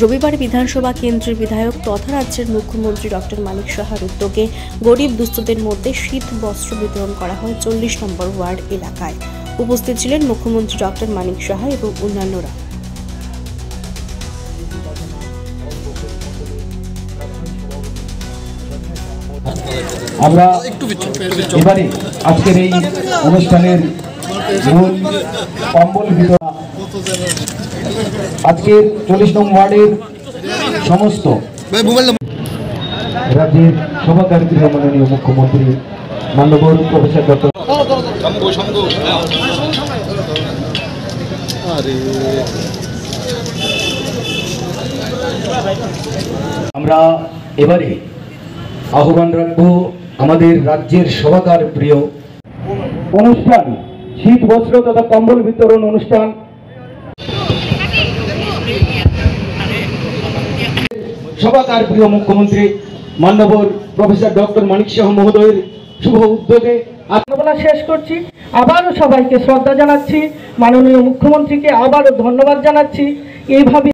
রবিবার বিধানসভা কেন্দ্রের বিধায়ক তথা রাজ্যের মুখ্যমন্ত্রী ডক্টর মানিক সাহার উদ্যোগে গরিব দুস্থদের মধ্যে শীত বস্ত্র বিতরণ করা হয় 40 নম্বর ওয়ার্ড এলাকায়। উপস্থিত ছিলেন মুখ্যমন্ত্রী ডক্টর মানিক সাহা এবং অন্যান্যরা। আমরা এবারে আজকের এই অনুষ্ঠানের মূল কম্বল বিতরণ আজকের 40 নং ওয়ার্ডের সমস্ত রাজ্যের সভাকারী মাননীয় মুখ্যমন্ত্রী মাননীয় প্রফেসর ডক্টর আমরা এবারে আহ্বান রাখবো আমাদের রাজ্যের সভাকার প্রিয় অনুষ্ঠান শীত বস্ত্র তথা কম্বল বিতরণ অনুষ্ঠান সভাকার প্রিয় মুখ্যমন্ত্রী মাননীয় প্রফেসর ডক্টর মানিক সাহা মহোদয়ের শুভ উদ্যোগে বলা শেষ করছি। আবারও সবাইকে শ্রদ্ধা জানাচ্ছি, মাননীয় মুখ্যমন্ত্রীকে আবারও ধন্যবাদ জানাচ্ছি। এইভাবে